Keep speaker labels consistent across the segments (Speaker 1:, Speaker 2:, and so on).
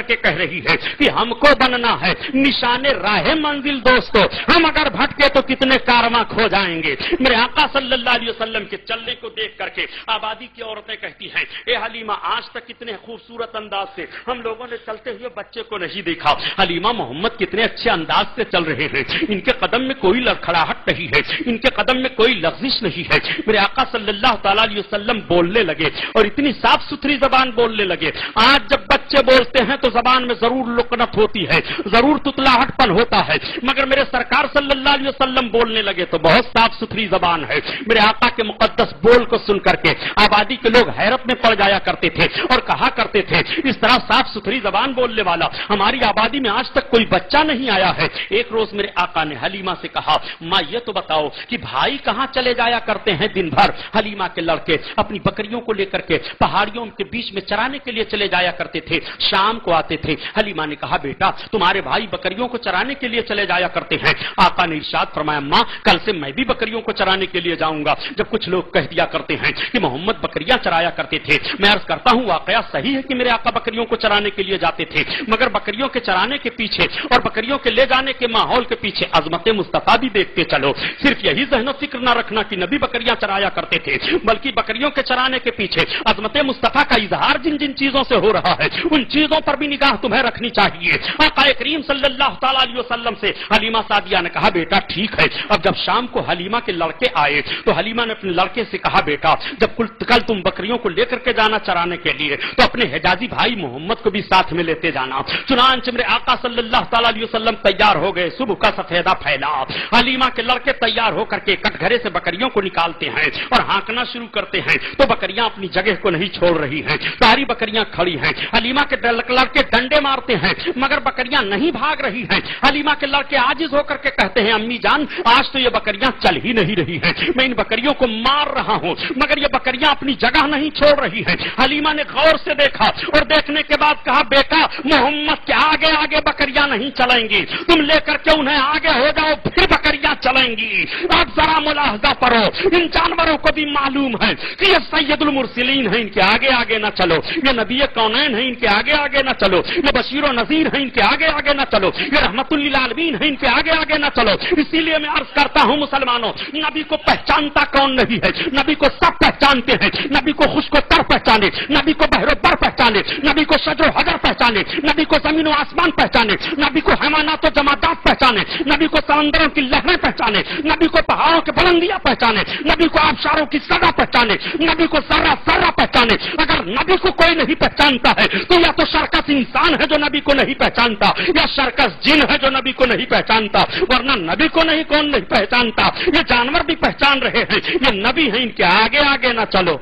Speaker 1: करके कह रही है कि हमको बनना है निशाने राह मंजिल दोस्तों, हम अगर भटके तो कितने कारवां खो जाएंगे। मेरे आका सल्लल्लाहु अलैहि वसल्लम के चलने को देख करके आबादी की औरतें कहती हैं, ए हलीमा आज तक कितने खूबसूरत अंदाज से हम लोगों ने चलते हुए बच्चे को नहीं देखा। हलीमा मोहम्मद कितने अच्छे अंदाज से चल रहे हैं, इनके कदम में कोई लड़खड़ाहट नहीं है, इनके कदम में कोई लग़ज़िश नहीं है। मेरे आका सल्लल्लाहु अलैहि वसल्लम बोलने लगे और इतनी साफ सुथरी जबान बोलने लगे। आज जब बच्चे बोलते हैं तो जबान में जरूर लुकनत होती है, जरूर तुतलाहटपन होता है, मगर मेरे सरकार सल्लल्लाहु अलैहि वसल्लम बोलने लगे तो बहुत साफ सुथरी जबान है। मेरे आका के मुकद्दस बोल को सुन करके आबादी के लोग हैरत में पड़ जाया करते थे और कहा करते थे, इस तरह साफ सुथरी जबान बोलने वाला हमारी आबादी में आज तक कोई बच्चा नहीं आया है। एक रोज मेरे आका ने हलीमा से कहा, मां ये तो बताओ कि भाई कहां चले जाया करते हैं दिन भर। हलीमा के लड़के अपनी बकरियों को लेकर के पहाड़ियों के बीच में चराने के लिए चले जाया करते थे, शाम को आते थे। हलीमा ने कहा, बेटा तुम्हारे भाई बकरियों को चराने के लिए चले जाया करते हैं। आका ने इरशाद फरमाया, मां कल से मैं भी बकरियों को चराने के लिए जाऊंगा। जब कुछ लोग कह दिया करते हैं कि मोहम्मद बकरियां चराया करते थे, मैं अर्ज करता हूं वाकया सही है कि मेरे आका बकरियों को चराने के लिए जाते थे, मगर बकरियों के चराने के पीछे और बकरियों के ले जाने के माहौल के पीछे अजमत मुस्तफा भी देखते चलो। सिर्फ यही ज़हन फिक्र न रखना कि नबी बकरियां चराया करते थे, बल्कि बकरियों के चराने के पीछे अजमत मुस्तफा का इजहार जिन जिन चीजों से हो रहा है उन चीजों पर भी निगाह तुम्हें रखनी चाहिए। आका करीम सल्लल्लाहु अलैहि वसल्लम से हलीमा सादिया ने कहा, बेटा ठीक है। अब जब शाम को हलीमा के लड़के आए तो हलीमा ने अपने लड़के से कहा, बेटा जब कल तुम बकरियों को लेकर के जाना चराने के लिए तो अपने हिजाजी भाई मोहम्मद को भी साथ में लेते जाना। चुनांच मेरे आका सल्लल्लाहु अलैहि वसल्लम तैयार हो गए, सुबह का सफेदा फैला। हलीमा के लड़के तैयार होकर के कटघरे से बकरियों को निकालते हैं और हाँकना शुरू करते हैं तो बकरियां अपनी जगह को नहीं छोड़ रही हैं, सारी बकरियां खड़ी हैं। हलीमा के लड़के डंडे मारते हैं मगर बकरियां नहीं भाग रही हैं। हलीमा के लड़के आजिज होकर के कहते हैं, अम्मी जान आज तो ये बकरियां चल ही नहीं रही हैं, मैं इन बकरियों को मार रहा हूं मगर ये बकरियां अपनी जगह नहीं छोड़ रही हैं। हलीमा ने गौर से देखा और देखने के बाद कहा, बेटा मोहम्मद के आगे आगे बकरियां नहीं चलेंगी, तुम लेकर के उन्हें आगे हो जाओ फिर बकरियां चलेंगी। अब जरा मुलाहजा करो, इन जानवरों को भी मालूम है कि ये सैयदुल मुरसलीन है, इनके आगे आगे न चलो, ये नबी कौनैन है, इनके आगे आगे न चलो, ये बशीर नज़ीर है, इनके आगे आगे न चलो, ये रहमतुल लिल आलमीन है, इनके आगे आगे न चलो। इसीलिए मैं अर्ज करता हूं मुसलमानों, नबी को पहचानता कौन नहीं है? नबी को सब पहचानते हैं। नबी को खुश्को तर पहचाने, नबी को बहरो बर पहचाने, नबी को शजरो हजर पहचाने, नबी को जमीन व आसमान पहचाने, नबी को हैवानात व जमादात पहचाने, नबी को समंदरों की लहरें पहचाने, नबी को पहाड़ों की बुलंदियां पहचाने, नबी को आबशारों की सदा पहचाने, नबी को सर्रा सर्रा पहचाने। अगर नबी को कोई नहीं पहचानता है तो या तो सर्कस इंसान है जो नबी को नहीं पहचानता, या सर्कस जिन है जो नबी को नहीं पहचानता, वरना नबी को नहीं कौन नहीं पहचानता। ये जानवर भी पहचान रहे हैं ये नबी है, इनके आगे आगे ना चलो।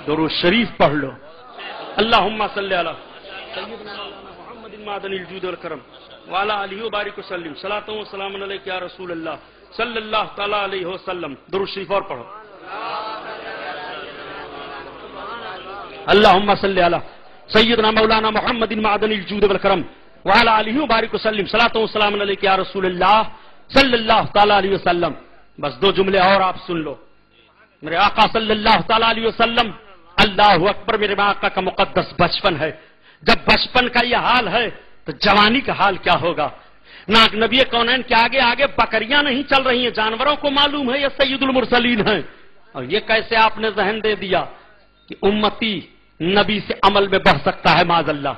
Speaker 1: दुरूद शरीफ पढ़ लो, अल्लाहुम्मा सल्ली अला सय्यिदना मुहम्मदिन मादनिल जूद वल करम वाला अली व बारिक वसल्लम सलातो व सलामुन अलैका या रसूल अल्लाह सल्लल्लाहु तआला अलैहि वसल्लम। दुरूद शरीफ और पढ़ो, अल्लाहुम्मा सल्ली अला सय्यिदना मौलाना मुहम्मदिन मादनिल जूद वल करम वाला अली व बारिक वसल्लम सलातो व सलामुन अलैका या रसूल अल्लाह सल्लल्लाहु तआला अलैहि वसल्लम। बस दो जुमले और आप सुन लो। मेरे आका सल्लल्लाहु तआला अलैहि वसल्लम, अल्लाहु अकबर, मेरे आका का मुकद्दस बचपन है। जब बचपन का यह हाल है तो जवानी का हाल क्या होगा। नाग नबी कौनैन के आगे आगे बकरियां नहीं चल रही हैं, जानवरों को मालूम है ये सैयदुल मुरसलीन है। और ये कैसे आपने जहन दे दिया कि उम्मती नबी से अमल में बढ़ सकता है माज़अल्लाह।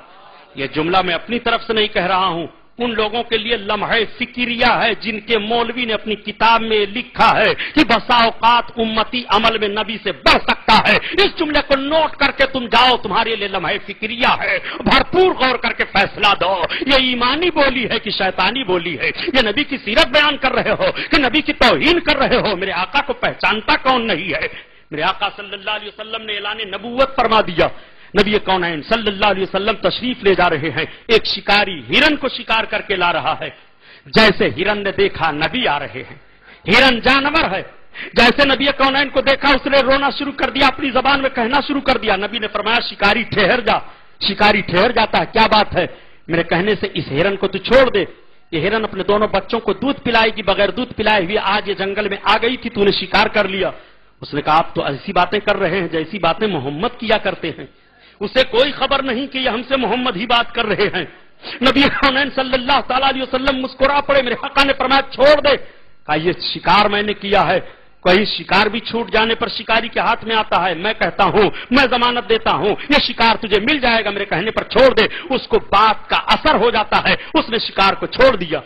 Speaker 1: ये जुमला मैं अपनी तरफ से नहीं कह रहा हूं, उन लोगों के लिए लम्हे फिक्रिया है जिनके मौलवी ने अपनी किताब में लिखा है कि बसा औकात उम्मती अमल में नबी से बढ़ सकता है। इस जुमले को नोट करके तुम जाओ, तुम्हारे लिए लम्हे फिक्रिया है, भरपूर गौर करके फैसला दो। ये ईमानी बोली है कि शैतानी बोली है? ये नबी की सीरत बयान कर रहे हो कि नबी की तौहीन कर रहे हो? मेरे आका को पहचानता कौन नहीं है? मेरे आका सल्लल्लाहु अलैहि वसल्लम ने ऐलान नबूवत फरमा दिया। नबी कौनैन सल्लल्लाहु अलैहि वसल्लम तशरीफ ले जा रहे हैं, एक शिकारी हिरन को शिकार करके ला रहा है। जैसे हिरन ने देखा नबी आ रहे हैं, हिरन जानवर है, जैसे नबी कौनैन को देखा उसने रोना शुरू कर दिया, अपनी जबान में कहना शुरू कर दिया। नबी ने फरमाया, शिकारी ठहर जा। शिकारी ठहर जाता है, क्या बात है? मेरे कहने से इस हिरन को तू छोड़ दे। ये हिरन अपने दोनों बच्चों को दूध पिलाएगी, बगैर दूध पिलाए हुए आज ये जंगल में आ गई थी, तूने शिकार कर लिया। उसने कहा, आप तो ऐसी बातें कर रहे हैं जैसी बातें मोहम्मद किया करते हैं। उसे कोई खबर नहीं कि ये हमसे मोहम्मद ही बात कर रहे हैं। नबी कौनैन सल्लल्लाहु तआला अलैहि वसल्लम मुस्कुरा पड़े। मेरे आका ने फरमाया छोड़ दे। कहा ये शिकार मैंने किया है, कहीं शिकार भी छूट जाने पर शिकारी के हाथ में आता है। मैं कहता हूं, मैं जमानत देता हूं, ये शिकार तुझे मिल जाएगा, मेरे कहने पर छोड़ दे। उसको बात का असर हो जाता है, उसने शिकार को छोड़ दिया।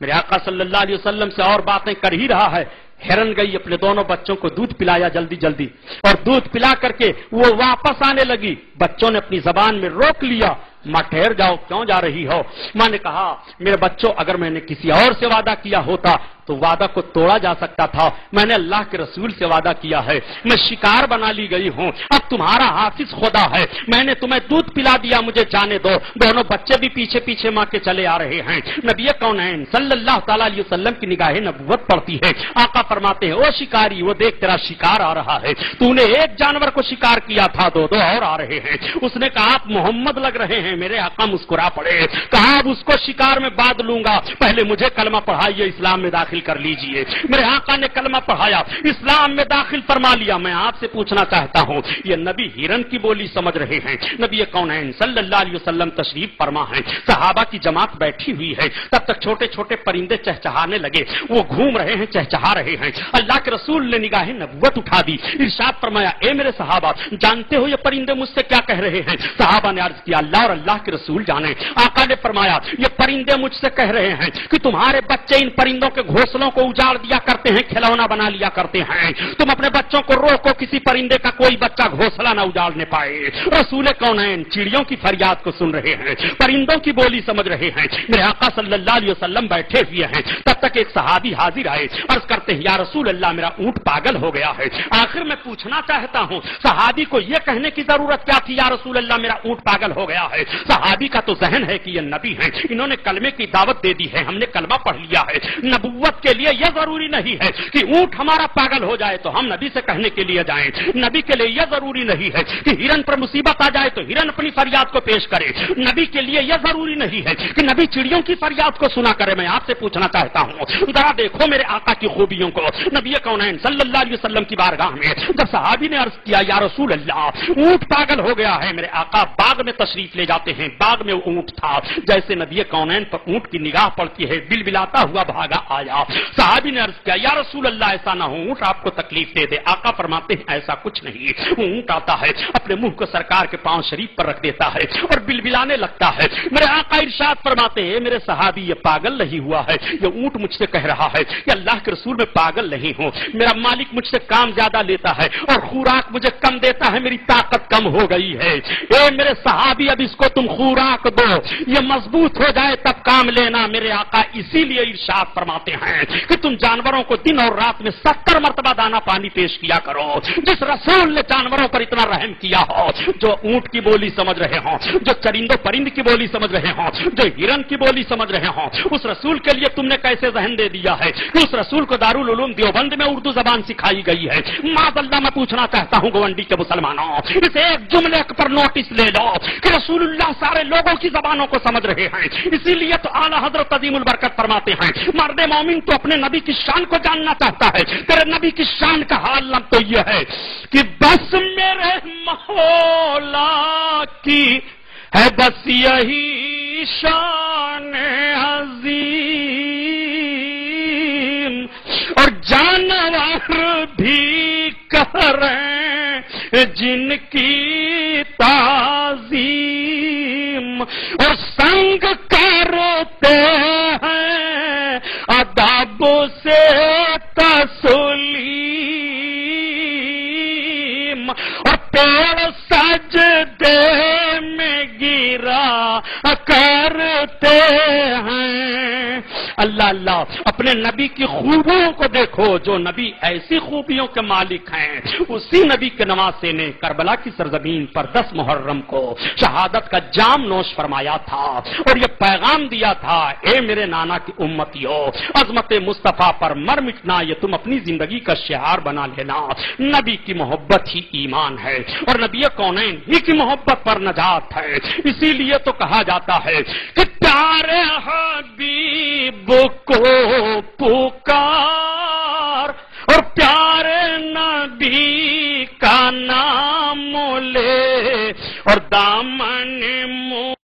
Speaker 1: मेरे आका सल्लल्लाहु अलैहि वसल्लम से और बातें कर ही रहा है, हिरन गई अपने दोनों बच्चों को दूध पिलाया जल्दी जल्दी, और दूध पिला करके वो वापस आने लगी। बच्चों ने अपनी जबान में रोक लिया, मां ठहर जाओ, क्यों जा रही हो? मां ने कहा मेरे बच्चों, अगर मैंने किसी और से वादा किया होता तो वादा को तोड़ा जा सकता था, मैंने अल्लाह के रसूल से वादा किया है, मैं शिकार बना ली गई हूं, अब तुम्हारा हाफिज खुदा है, मैंने तुम्हें दूध पिला दिया, मुझे जाने दो। दोनों बच्चे भी पीछे पीछे मां के चले आ रहे हैं। नबी कौनैन सल्लल्लाहु तआला अलैहि वसल्लम की निगाहें नबुव्वत पड़ती है। आका फरमाते हैं, ओ शिकारी, वो देख तेरा शिकार आ रहा है, तूने एक जानवर को शिकार किया था, दो दो और आ रहे हैं। उसने कहा आप मोहम्मद लग रहे हैं। मेरे आका मुस्कुरा पड़े, कहा अब उसको शिकार में बांध लूंगा, पहले मुझे कलमा पढ़ाइए, इस्लाम में दाखिल कर लीजिए। मेरे आका ने कलमा पढ़ाया, इस्लाम में दाखिल फरमा लिया। मैं आपसे पूछना चाहता हूं, ये नबी हिरन की बोली समझ रहे हैं। नबी कौनैन सल्लल्लाहु अलैहि वसल्लम तशरीफ फरमा है, सहाबा की जमात बैठी हुई है, तब तक छोटे छोटे परिंदे चहचहाने लगे, वो घूम रहे हैं, चहचहा रहे हैं। अल्लाह के रसूल ने निगाहें नबुव्वत उठा दी, इरशाद फरमाया, ए मेरे सहाबा, जानते हो ये परिंदे मुझसे क्या कह रहे हैं? सहाबा ने अर्ज किया, अल्लाह और अल्लाह के रसूल जाने। आका ने फरमाया, ये परिंदे मुझसे कह रहे हैं कि तुम्हारे बच्चे इन परिंदों के घोंसलों को उजाड़ दिया करते हैं, खिलौना बना लिया करते हैं, तुम अपने बच्चों को रोको, किसी परिंदे का कोई बच्चा घोंसला ना उजाड़ने पाए। रसूल कौनैन चिड़ियों की फरियाद को सुन रहे हैं, परिंदों की बोली समझ रहे हैं। मेरे आका सल्लल्लाहु अलैहि वसल्लम बैठे हुए हैं, तब तक एक सहाबी हाजिर आए, अर्ज करते हैं, या रसूल अल्लाह, मेरा ऊंट पागल हो गया है। आखिर मैं पूछना चाहता हूं, सहाबी को यह कहने की जरूरत क्या थी, या रसूल अल्लाह, मेरा ऊंट पागल हो गया है? सहाबी का तो जहन है कि ये नबी है, इन्होंने कलमे की दावत दे दी है, हमने कलमा पढ़ लिया है। नबुव्वत के लिए यह जरूरी नहीं है कि ऊंट हमारा पागल हो जाए तो हम नबी से कहने के लिए जाएं। नबी के लिए यह जरूरी नहीं है कि हिरन पर मुसीबत आ जाए तो हिरन अपनी फरियाद को पेश करे। नबी के लिए यह जरूरी नहीं है कि नबी चिड़ियों की फरियाद को सुना करे। मैं आपसे पूछना चाहता हूं, जरा देखो मेरे आका की खूबियों को। नबी कौनैन सल्लल्लाहु अलैहि वसल्लम की बारगाह में जब सहाबी ने अर्ज किया, या रसूल अल्लाह, ऊंट पागल हो गया है, मेरे आका बाग में तशरीफ ले जाते हैं। बाग में ऊंट था, जैसे नबी कौनैन पर ऊंट की निगाह पड़ती है, बिलबिलाता हुआ भागा आया। सहाबी ने अर्ज किया, या रसूल अल्लाह, ऐसा ना हो ऊंट आपको तकलीफ दे दे। आका फरमाते हैं, ऐसा कुछ नहीं, ऊंट आता है, अपने मुंह को सरकार के पांव शरीफ पर रख देता है और बिलबिलाने लगता है। मेरे आका इरशाद फरमाते हैं, मेरे सहाबी, ये पागल नहीं हुआ है, ये ऊंट मुझसे कह रहा है कि अल्लाह के रसूल में पागल नहीं हूं, मेरा मालिक मुझसे काम ज्यादा लेता है और खुराक मुझे कम देता है, मेरी ताकत कम हो गई है। ए मेरे सहाबी, अब इसको तुम खुराक दो, ये मजबूत हो जाए तब काम लेना। मेरे आका इसीलिए इरशाद फरमाते हैं कि तुम जानवरों को दिन और रात में 70 मरतबा दाना पानी पेश किया करो। जिस रसूल ने जानवरों पर इतना रहम किया हो, जो ऊंट की बोली समझ रहे हो, जो चरिंदो परिंद की बोली समझ रहे हो, जो हिरन की बोली समझ रहे हो, उस रसूल के लिए तुमने कैसे जहन दे दिया है कि उस रसूल को दारुल उलूम देवबंद में उर्दू जबान सिखाई गई है। माज़अल्लाह, मैं पूछना चाहता हूं गवंडी के मुसलमानों, इस एक जुमले पर नोटिस ले लो कि रसूलुल्लाह सारे लोगों की जबानों को समझ रहे हैं। इसीलिए तो आला हजरत अज़ीमुल बरकत फरमाते हैं, मर्द मोमिन तो अपने नबी की शान को जानना चाहता है, तेरे नबी की शान का हाल तो यह है कि बस मेरे मौला की है बस यही शान अज़ीम, और जानवर भी करें जिनकी ताज़ीम, और संग करते हैं अदब से तस्लीम, और पेड़ सजदे में गिरा करते हैं। अल्लाह अल्लाह, अपने नबी की खूबियों को देखो, जो नबी ऐसी खूबियों के मालिक हैं। उसी नबी के नवासे ने करबला की सरजमीन पर 10 मुहर्रम को शहादत का जाम नोश फरमाया था और यह पैगाम दिया था, ए मेरे नाना की उम्मतियों, अजमत मुस्तफा पर मर मिटना ये तुम अपनी जिंदगी का शिआर बना लेना। नबी की मोहब्बत ही ईमान है और नबी कौनैन ही की मोहब्बत पर नजात है। इसीलिए तो कहा जाता है कि प्यारे हबीब को पुकार और प्यारे नबी का नाम ले, और دامن